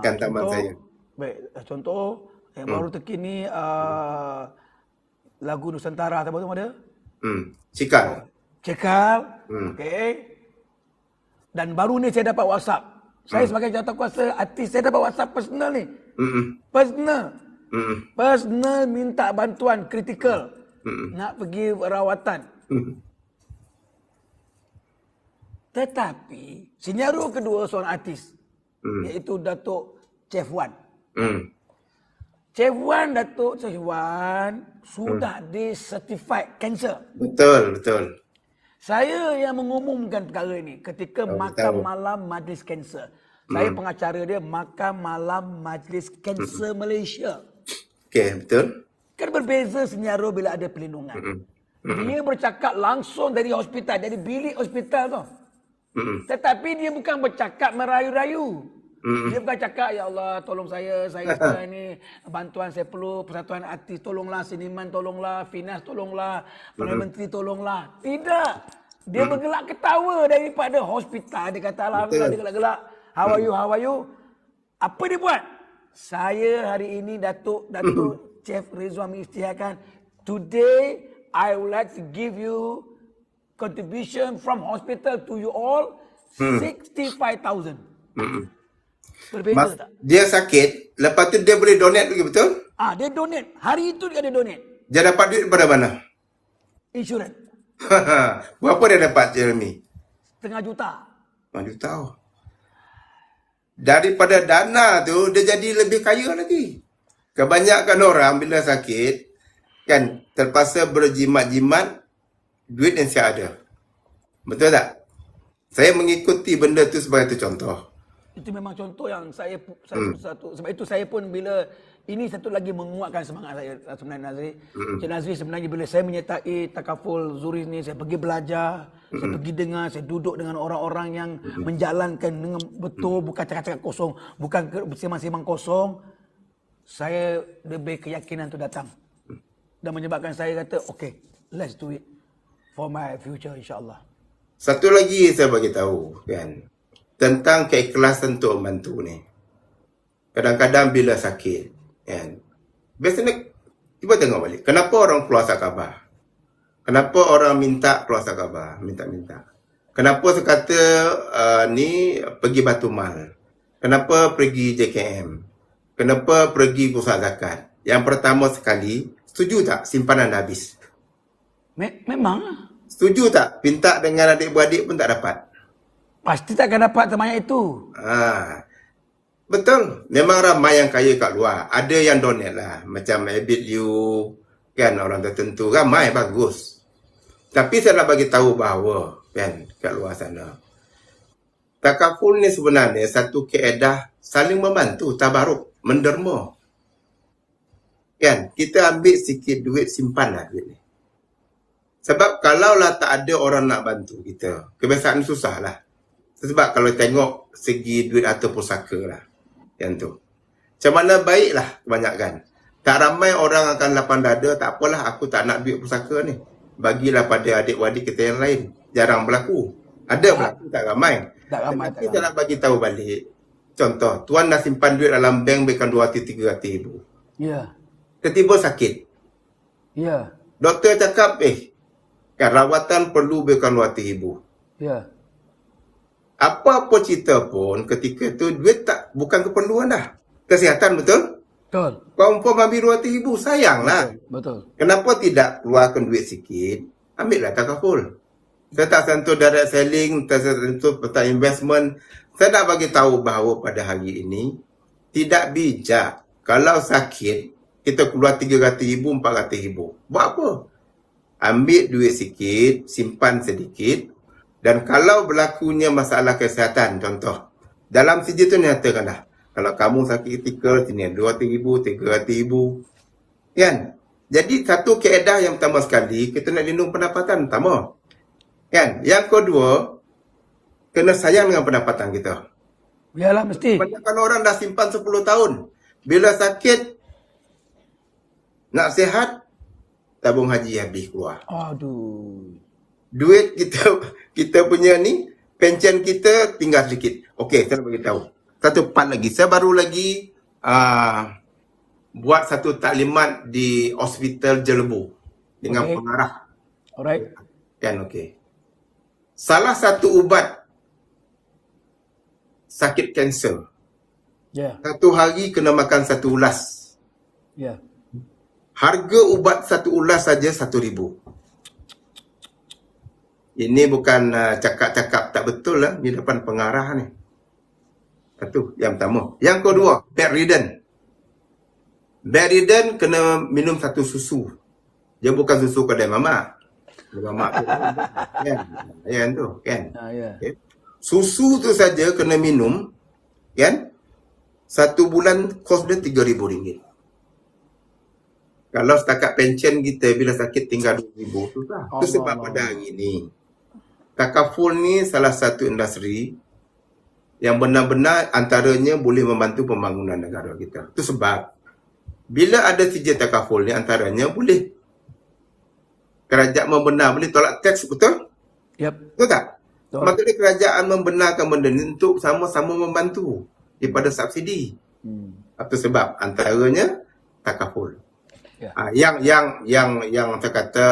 Kan taman saya. Baik, contoh yang baru terkini lagu Nusantara apa tu ada? Cikal. Okey. Dan baru ni saya dapat WhatsApp. Saya sebagai jawatankuasa artis, saya dapat WhatsApp personal ni. Personal minta bantuan kritikal. Nak pergi rawatan. Tetapi senario kedua seorang artis, iaitu Datuk Chef Wan. Datuk Chef Wan sudah di-certified cancer. Betul. Saya yang mengumumkan perkara ini ketika Makam Malam Majlis Kanser. Saya pengacara dia Makam Malam Majlis Kanser Malaysia. Okey, betul. Kan berbeza senario bila ada perlindungan. Dia bercakap langsung dari hospital, dari bilik hospital tu. Tetapi dia bukan bercakap merayu-rayu. Dia bukan cakap, ya Allah tolong saya sekarang ni bantuan saya perlu, Persatuan Artis tolonglah, Seniman tolonglah, Finas tolonglah, Perdana Menteri tolonglah. Tidak. Dia bergelak ketawa daripada hospital. Dia kata alhamdulillah, dia gelak-gelak. How are you? Apa dia buat? Saya hari ini Datuk Chef Rizwan mengisytiharkan, today I would like to give you contribution from hospital to you all 65,000. Berbeza tak? Dia sakit, lepas tu dia boleh donate lagi, betul? Dia donate. Hari itu dia ada donate. Dia dapat duit daripada mana? Insurans. Berapa dia dapat, Jeremy? Setengah juta. 5 juta. Daripada dana tu, dia jadi lebih kaya lagi. Kebanyakan orang bila sakit, kan, terpaksa berjimat-jimat, duit yang siap ada. Betul tak? Saya mengikuti benda tu sebagai contoh. Itu memang contoh yang saya satu. Sebab itu saya pun bila ini satu lagi menguatkan semangat saya sebenarnya Nazri. Encik Nazri sebenarnya bila saya menyertai takaful Zuri ni, saya pergi belajar, saya pergi dengar, saya duduk dengan orang-orang yang menjalankan dengan betul, bukan cakap-cakap kosong, bukan bersimang-simang kosong. Saya lebih keyakinan tu datang. Dan menyebabkan saya kata, okay, let's do it for my future insya-Allah. Satu lagi saya bagi tahu, kan, tentang keikhlasan untuk membantu ni. Kadang-kadang bila sakit, kan, biasanya cuba tengok balik. Kenapa orang keluar sakabah? Kenapa orang minta keluar sakabah? Minta-minta. Kenapa sekata ni pergi Batu Mal? Kenapa pergi JKM? Kenapa pergi pusat zakat? Yang pertama sekali, setuju tak simpanan dah habis? Memang. Setuju tak? Pinta dengan adik-beradik pun tak dapat. Pasti takkan dapat sebanyak itu. Betul. Memang ramai yang kaya kat luar. Ada yang donate lah. Macam Abid Liu, kan, orang tertentu. Ramai, bagus. Tapi saya nak bagi tahu bahawa, kan, kat luar sana, takaful ni sebenarnya satu kaedah saling membantu, tabaruk, menderma. Kan? Kita ambil sikit duit, simpanlah duit ni. Sebab kalaulah tak ada orang nak bantu kita, kebiasaan susah lah. Sebab kalau tengok segi duit atau pusaka lah. Yang tu. Macam mana baiklah kebanyakan. Tak ramai orang akan lapang dada, tak apalah aku tak nak duit pusaka ni. Bagilah pada adik-adik kita yang lain. Jarang berlaku. Ada berlaku, tak ramai. Tak ramai. Tapi saya nak bagi tahu balik. Contoh, tuan dah simpan duit dalam bank bukan 200-300 ribu. Ya. Tiba-tiba sakit. Ya. Doktor cakap, kan rawatan perlu bukan 200 ribu. Ya. Apa-apa cerita pun, ketika tu duit tak bukan keperluan dah. Kesihatan betul? Betul. Kau umpam ambil 200 ribu, sayanglah. Betul. Kenapa tidak keluarkan duit sikit? Ambillah takaful. Saya tak sentuh direct selling, tak sentuh peta investment. Saya nak bagi tahu bahawa pada hari ini, tidak bijak. Kalau sakit, kita keluar 300 ribu, 400 ribu. Buat apa? Ambil duit sikit, simpan sedikit. Dan kalau berlakunya masalah kesihatan, contoh. Dalam sijil tu nyatakan dah. Kalau kamu sakit kritikal, sini 200 ribu, 300 ribu. Kan? Jadi satu kaedah yang pertama sekali, kita nak lindung pendapatan pertama. Kan? Yang kedua, kena sayang dengan pendapatan kita. Biarlah mesti. Kebanyakan orang dah simpan 10 tahun. Bila sakit, nak sihat, tabung haji habis keluar. Aduh. Duit kita punya ni, pension kita tinggal sedikit. Okey, saya nak bagi tahu. Satu part lagi. Saya baru lagi buat satu taklimat di Hospital Jelebu dengan pengarah. Alright. Kan, okey. Salah satu ubat sakit kanser. Ya. Satu hari kena makan 1 ulas. Ya. Harga ubat 1 ulas saja 1,000. Ini bukan cakap-cakap tak betul lah. Di depan pengarah ni. Satu, yang pertama. Yang kedua, bedridden. Bedridden kena minum 1 susu. Dia bukan susu kedai mamak. Mamak tu kan. Kan tu, kan. Ya. Okay. Susu tu saja kena minum, kan? 1 bulan kos dia RM3,000. Kalau setakat pension kita bila sakit tinggal RM2,000 tu lah. Itu sebab pada hari ni takaful ni salah satu industri yang benar-benar antaranya boleh membantu pembangunan negara kita. Itu sebab bila ada sijil takaful ni antaranya boleh kerajaan membenar, boleh tolak teks, betul? Yep. Betul tak? Maksudnya kerajaan membenarkan benda ni untuk sama-sama membantu daripada subsidi. Itu sebab antaranya takaful. Yang saya kata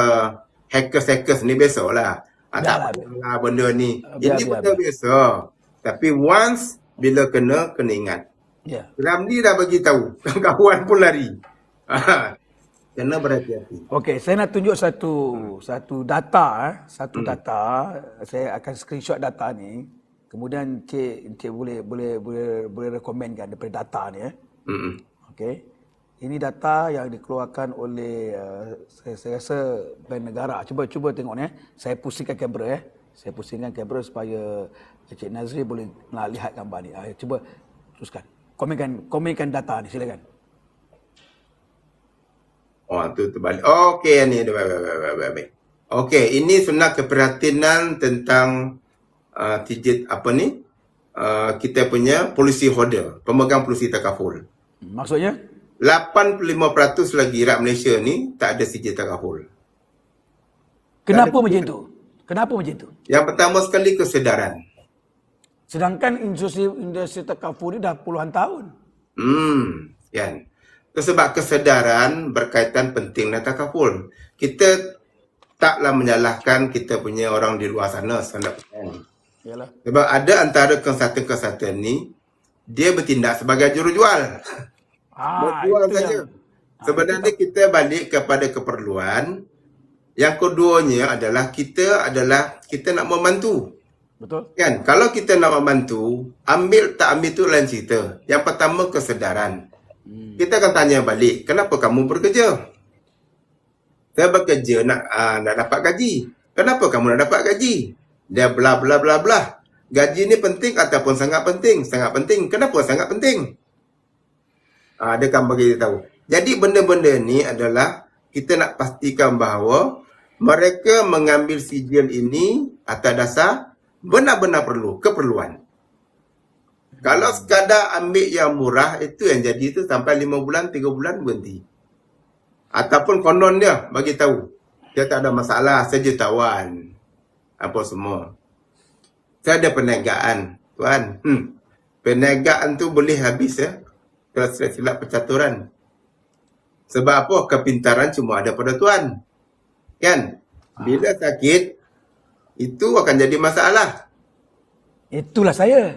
hackers ni biasalah. Tak apalah benda ni. Ini benda biasa. Tapi once bila kena ingat. Ramli dah bagi tahu. Kawan pun lari. Kena berhati-hati. Okey, saya nak tunjuk satu data. Data. Saya akan screenshot data ni. Kemudian Encik boleh rekomenkan daripada data ni. Okey. Ini data yang dikeluarkan oleh saya rasa Bank Negara. Cuba tengok ni. Saya pusingkan kamera . Saya pusingkan kamera supaya Encik Nazri boleh lihat gambar ni. Cuba teruskan. Komenkan data ni, silakan. Oh, tu terbalik. Okey, ni baik. Okey, ini sebenarnya keprihatinan tentang sijil apa ni? Kita punya policy holder, pemegang polisi takaful. Maksudnya? 85% lagi rakyat Malaysia ni tak ada sijil takaful. Kenapa macam tu? Yang pertama sekali kesedaran. Sedangkan industri takaful ni dah puluhan tahun. Kan. Sebab kesedaran berkaitan penting dengan takaful. Kita taklah menyalahkan kita punya orang di luar sana 100%. Yalah. Sebab ada antara konsultan ni, dia bertindak sebagai jurujual. Berjual saja. Sebenarnya kita balik kepada keperluan. Yang keduanya adalah kita nak membantu. Betul. Kan? Kalau kita nak membantu, ambil tak ambil tu lain cerita. Yang pertama kesedaran. Kita akan tanya balik, kenapa kamu bekerja? Saya bekerja nak dapat gaji. Kenapa kamu nak dapat gaji? Dia bla bla bla bla. Gaji ni penting ataupun sangat penting? Sangat penting. Kenapa sangat penting? Dia akan bagi tahu. Jadi benda-benda ni adalah kita nak pastikan bahawa mereka mengambil sijil ini atas dasar benar-benar keperluan. Kalau sekadar ambil yang murah, itu yang jadi tu sampai 5 bulan, 3 bulan berhenti. Ataupun konon dia bagi tahu, dia tak ada masalah, saya jutawan. Apa semua. Saya ada perniagaan, tuan. Perniagaan tu boleh habis ya. Kalau saya silap percaturan. Sebab apa? Kepintaran cuma ada pada tuan. Kan? Bila sakit, itu akan jadi masalah. Itulah saya.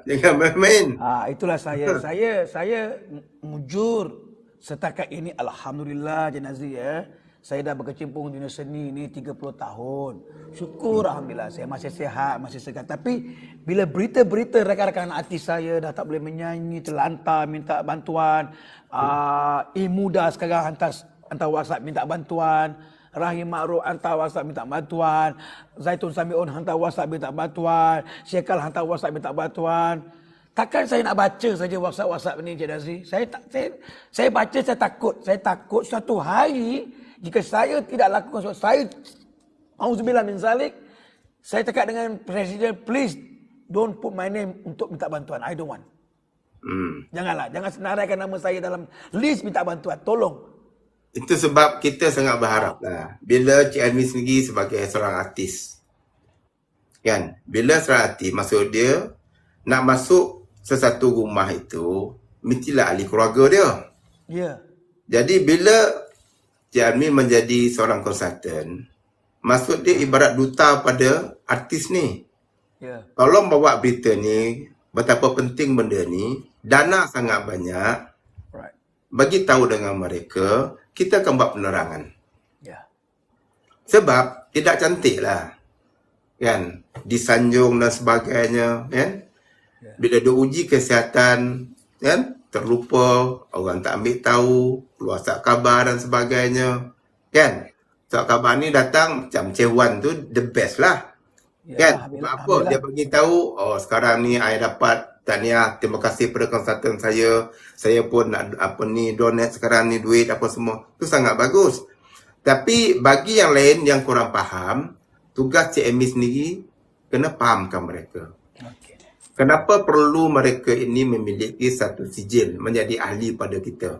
Jangan main-main. Itulah saya. Saya mujur. Setakat ini alhamdulillah Jenazri ya. Saya dah berkecimpung di dunia seni ni 30 tahun. Syukur alhamdulillah saya masih sihat, masih segar. Tapi bila berita-berita rakan-rakan artis saya dah tak boleh menyanyi, terlantar minta bantuan, Muda sekarang hantar WhatsApp minta bantuan, Rahim Ma'ruf hantar WhatsApp minta bantuan, Zaitun Samiun hantar WhatsApp minta bantuan, Syekal hantar WhatsApp minta bantuan. Takkan saya nak baca saja WhatsApp ni, Cik Nazri? Saya baca, saya takut. Saya takut suatu hari, jika saya tidak lakukan sesuatu, saya, auzubillah min zalik, saya cakap dengan Presiden, please don't put my name untuk minta bantuan. I don't want. Jangan senaraikan nama saya dalam list minta bantuan. Tolong. Itu sebab kita sangat berharap lah. Bila Cik Almi sendiri sebagai seorang artis. Kan? Bila seorang artis, maksud dia, nak masuk sesuatu rumah itu, mestilah ahli keluarga dia. Ya. Jadi bila Cik Almi menjadi seorang konsultan, maksud dia ibarat duta pada artis ni. Ya. Tolong bawa berita ni, betapa penting benda ni, dana sangat banyak, Right. bagi tahu dengan mereka, kita akan buat penerangan. Ya. Sebab tidak cantik lah. Kan? Disanjung dan sebagainya. Kan? Bila dia uji kesihatan, kan? Terlupa, orang tak ambil tahu, keluar surat khabar dan sebagainya. Kan? Surat khabar ni datang macam Cewan tu the best lah. Ya, Kan? Sebab apa? Dia bagi tahu, oh sekarang ni saya dapat tahniah, terima kasih pada konsultan saya. Saya pun nak donate sekarang ni duit apa semua. Itu sangat bagus. Tapi bagi yang lain yang kurang faham, tugas Cik Amy sendiri kena fahamkan mereka. Okay. Kenapa perlu mereka ini memiliki satu sijil menjadi ahli pada kita?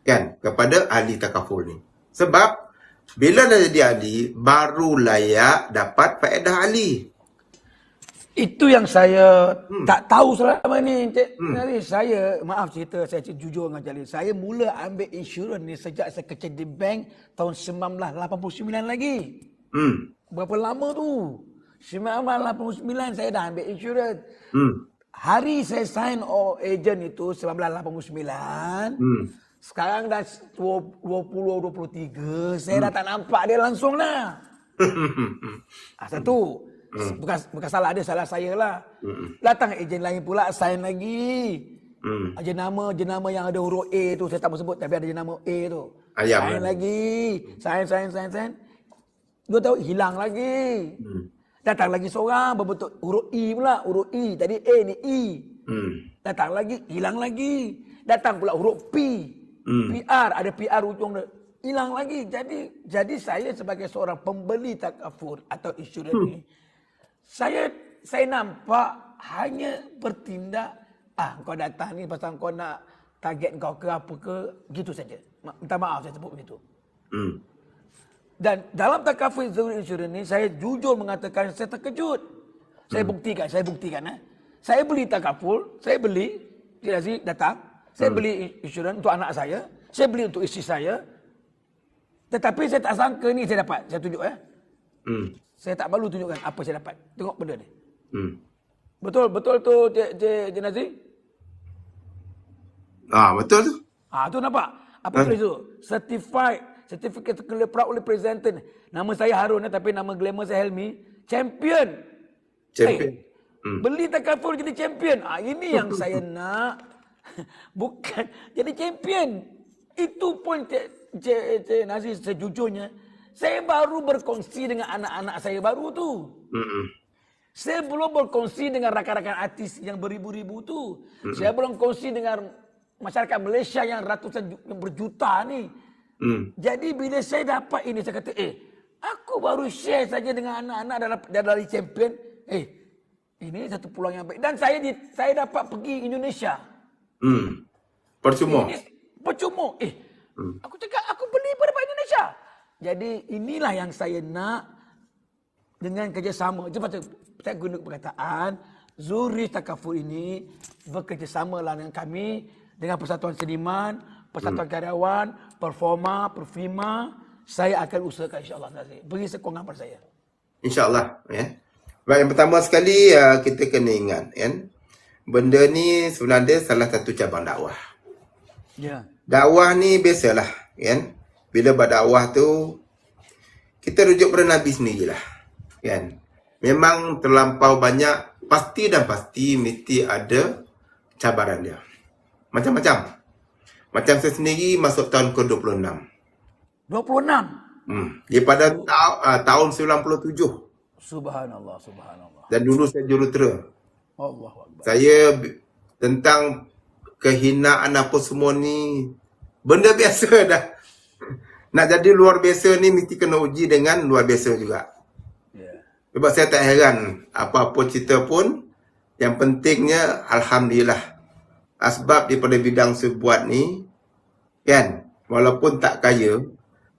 Kan? Kepada ahli takaful ni. Sebab bila dah jadi ahli, baru layak dapat faedah ahli. Itu yang saya tak tahu selama ni, Cik Nari. Saya, maaf cerita, saya jujur dengan Jalil. Saya mula ambil insurans ni sejak saya kerja di bank tahun 1989 lagi. Berapa lama tu? 1989 saya dah ambil insurans. Hari saya sign agent itu 1989. Sekarang dah 2023, saya dah tak nampak dia langsung dah. Satu, bukan salah dia, salah saya lah. Datang ejen lain pula, sign lagi. Jenama yang ada huruf A tu, saya tak mau sebut, tapi ada jenama A tu. Sign lagi. Sign. 2 tahun, hilang lagi. Datang lagi seorang, berbentuk huruf I pula, huruf I. Tadi A ni I. Datang lagi, hilang lagi. Datang pula huruf P. PR, ada PR ujung dia. Hilang lagi. Jadi saya sebagai seorang pembeli takaful atau insurans ni, saya nampak hanya bertindak, kau datang ni pasal kau nak target kau ke apa ke, gitu saja. Minta maaf saya sebut begitu. Dan dalam takaful insurans ni, saya jujur mengatakan saya terkejut. Saya buktikan. Saya beli takaful, saya beli, Cik Aziz datang, saya beli insurans untuk anak saya beli untuk isteri saya. Tetapi saya tak sangka ni saya dapat. Saya tunjuk ya. Saya tak malu tunjukkan apa saya dapat. Tengok benda ni. Betul tu Cik Nazri? Betul tu. Tu nampak. Apa tulis tu? Certificate proudly presented. Nama saya Harun tapi nama glamour saya Helmi. Champion. Beli takaful jadi champion. Ini yang saya nak. Bukan jadi champion. Itu pun Cik Nazri, sejujurnya saya baru berkongsi dengan anak-anak saya baru tu. Saya belum berkongsi dengan rakan-rakan artis yang beribu-ribu tu. Saya belum kongsi dengan masyarakat Malaysia yang ratusan yang berjuta ni. Jadi bila saya dapat ini, saya kata, aku baru share saja dengan anak-anak dari champion. Ini satu peluang yang baik. Dan saya dapat pergi Indonesia. Percuma. Percuma. Aku cakap, aku beli pada Indonesia. Jadi inilah yang saya nak dengan kerjasama. Itu pasal saya guna perkataan, Zurich Takaful ini bekerjasamalah dengan kami, dengan Persatuan Seniman, Persatuan Karyawan, Performa, Perfima. Saya akan usahakan insyaAllah. Beri sekurang pada saya. InsyaAllah. Ya. Baik, yang pertama sekali kita kena ingat, kan? Benda ni sebenarnya salah satu cabang dakwah. Ya. Dakwah ni biasalah, kan? Bila berdakwah tu, kita rujuk pada Nabi sendirilah, kan? Memang terlampau banyak, pasti mesti ada cabaran dia. Macam-macam. Macam saya sendiri masuk tahun ke-26. 26? Daripada tahun 97. Subhanallah, subhanallah. Dan dulu saya jurutera. Allahuakbar. Saya tentang kehinaan apa semua ni, benda biasa dah. Nak jadi luar biasa ni mesti kena uji dengan luar biasa juga. Sebab saya tak heran apa-apa cerita pun, yang pentingnya Alhamdulillah. Sebab daripada bidang saya buat ni, kan, walaupun tak kaya,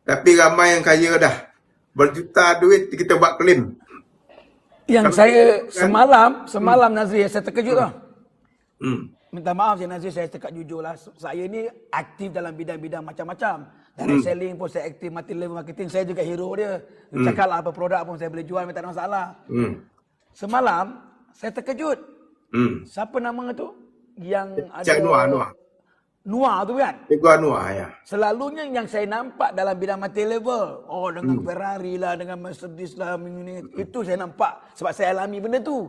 tapi ramai yang kaya dah. Berjuta duit kita buat klaim. Yang saya semalam Nazri, saya terkejut tau. Minta maaf Nazri, saya cakap jujur lah. Saya ni aktif dalam bidang-bidang macam-macam. Dari selling pun saya aktif, level marketing, saya juga hero dia. Cakap lah apa produk pun saya boleh jual, tak ada masalah. Semalam, saya terkejut. Siapa nama tu? Yang ada... Cik Noah tu kan? Cikgu Anwar, ya. Selalunya yang saya nampak dalam bidang multi level, dengan Ferrari lah, dengan Mercedes lah, itu saya nampak sebab saya alami benda tu.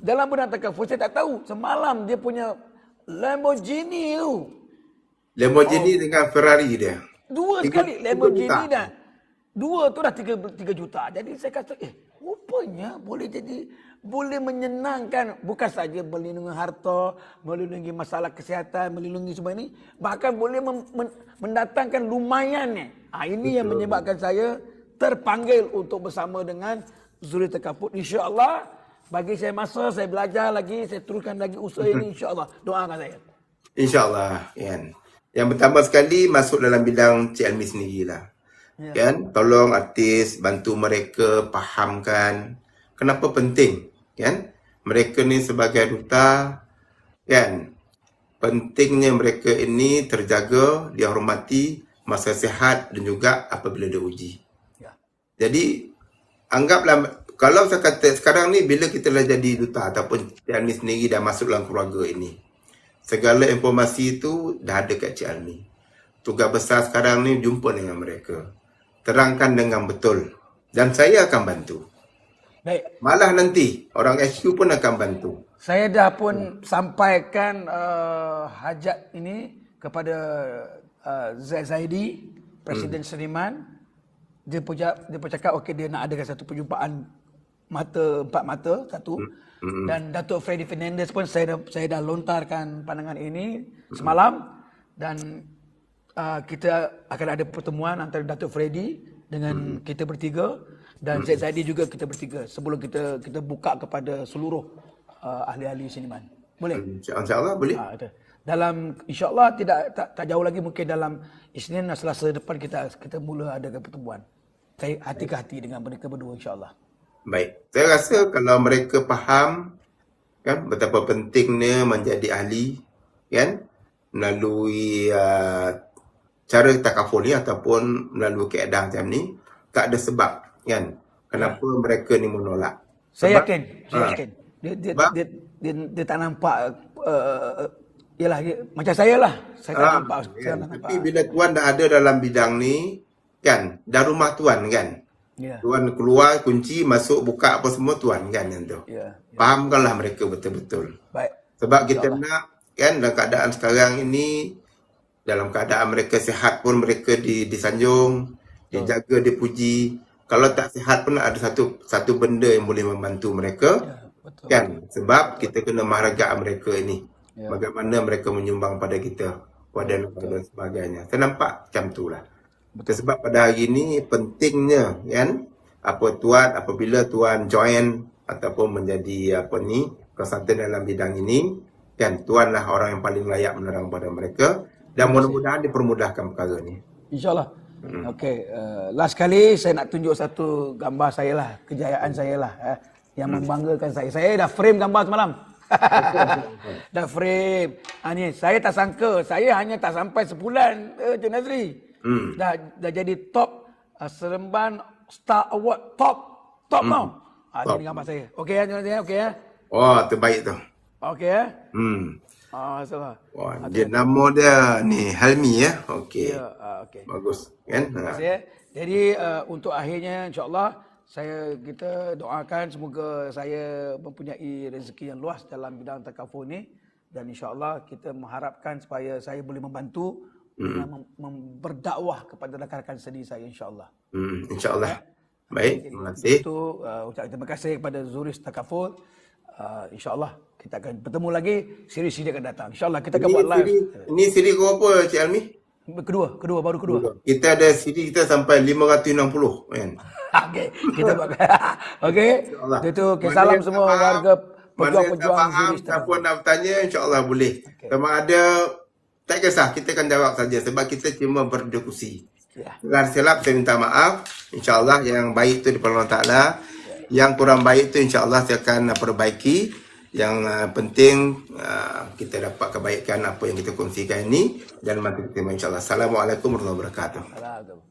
Dalam bidang takaful saya tak tahu. Semalam dia punya Lamborghini tu. Lamborghini dengan Ferrari dia. Dua sekali Lamborghini dah. Dua tu dah 3 juta. Jadi saya kata, rupanya boleh menyenangkan, bukan saja melindungi harta, melindungi masalah kesihatan, melindungi semua ini, bahkan boleh mendatangkan lumayan ni. Ini yang menyebabkan saya terpanggil untuk bersama dengan Zurich Takaful. InsyaAllah, bagi saya masa, saya belajar lagi, saya teruskan lagi usaha ini, insyaAllah. Doakan saya. InsyaAllah, kan. Yang pertama sekali, masuk dalam bidang Cik Almi sendirilah. Kan, tolong artis, bantu mereka fahamkan kenapa penting, kan? Mereka ni sebagai duta, kan? Pentingnya mereka ini terjaga, dihormati masa sihat dan juga apabila dia uji. Jadi anggaplah, kalau saya kata sekarang ni bila kita dah jadi duta ataupun Cik Almi sendiri dah masuk dalam keluarga ini, segala informasi itu dah ada kat Cik Almi. Tugas besar sekarang ni jumpa dengan mereka. Terangkan dengan betul. Dan saya akan bantu. Baik. Malah nanti orang SQ pun akan bantu. Saya dah pun sampaikan hajat ini kepada Zaidi, Presiden Seniman. Dia pun cakap okey, dia nak adakan satu perjumpaan empat mata satu. Dan Datuk Freddy Fernandez pun saya dah lontarkan pandangan ini semalam. Dan kita akan ada pertemuan antara Datuk Freddy dengan kita bertiga dan Cik Zaidi juga kita bertiga sebelum kita buka kepada seluruh ahli-ahli seniman. Boleh? InsyaAllah boleh. Dalam insyaAllah tak jauh lagi, mungkin dalam Isnin dan Selasa depan kita mula adakan pertemuan. Saya hati ke hati dengan mereka berdua insyaAllah. Baik. Saya rasa kalau mereka faham, kan, betapa pentingnya menjadi ahli, kan, melalui cara takaful ni ataupun melalui keadaan macam ni, tak ada sebab, kan, kenapa mereka ni menolak. Saya yakin. Dia tak nampak yalah, macam saya lah. Saya tak nampak. Kan? Tapi bila tuan dah ada dalam bidang ni, kan, dah rumah tuan, kan. Tuan keluar, kunci, masuk, buka apa semua tuan, kan, yang tu. Fahamkanlah mereka betul-betul. Baik. Sebab kita nak, kan, dalam keadaan sekarang ini, dalam keadaan mereka sihat pun mereka disanjung, dijaga, dipuji. Kalau tak sihat pun ada satu benda yang boleh membantu mereka, kan? Sebab kita kena menghargai mereka ini. bagaimana mereka menyumbang pada kita, pada negara dan sebagainya. Saya nampak macam tu lah. Sebab pada hari ini pentingnya kan, apabila tuan join ataupun menjadi konsultan dalam bidang ini, kan tuan lah orang yang paling layak menerang pada mereka, dan mudah-mudahan dipermudahkan perkara ni. InsyaAllah. Okey, last kali saya nak tunjuk satu gambar saya lah, kejayaan saya lah, yang membanggakan saya. Saya dah frame gambar semalam. Dah frame. Ni saya tak sangka, saya hanya tak sampai sebulan, Encik Nazri. Dah jadi top Seremban Star Award top tau. Ini gambar saya. Okey Encik Nazri, okey ya. Oh, terbaik tu. Okey ya. Salah. Wah, dia nama dia ni Helmi ya. Okey. Ya, okey. Bagus kan? Terima kasih. Jadi untuk akhirnya insya-Allah kita doakan semoga saya mempunyai rezeki yang luas dalam bidang takaful ni, dan insya-Allah kita mengharapkan supaya saya boleh membantu dengan berdakwah kepada rakan-rakan seni saya insya-Allah. Insya-Allah. Baik, terima kasih. Itu ucap terima kasih kepada Zuris Takaful. InsyaAllah kita akan bertemu lagi, siri-siri akan datang. InsyaAllah kita akan buat live. Ini siri ke apa, Cik Almi? Baru kedua. Kita ada siri kita sampai 560 kan. Okey, kita buat. Okey. Itu salam semua warga pejuang-pejuang Zuris. Siapa nak bertanya insya-Allah boleh. Sama ada tak kisah, kita akan jawab saja sebab kita cuma berdiskusi. Kalau silap saya minta maaf. InsyaAllah yang baik tu daripada Allah Ta'ala. Yang kurang baik tu insya-Allah saya akan perbaiki. Yang penting kita dapat kebaikan apa yang kita kongsikan ini dan mari kita insya-Allah. Assalamualaikum warahmatullahi wabarakatuh.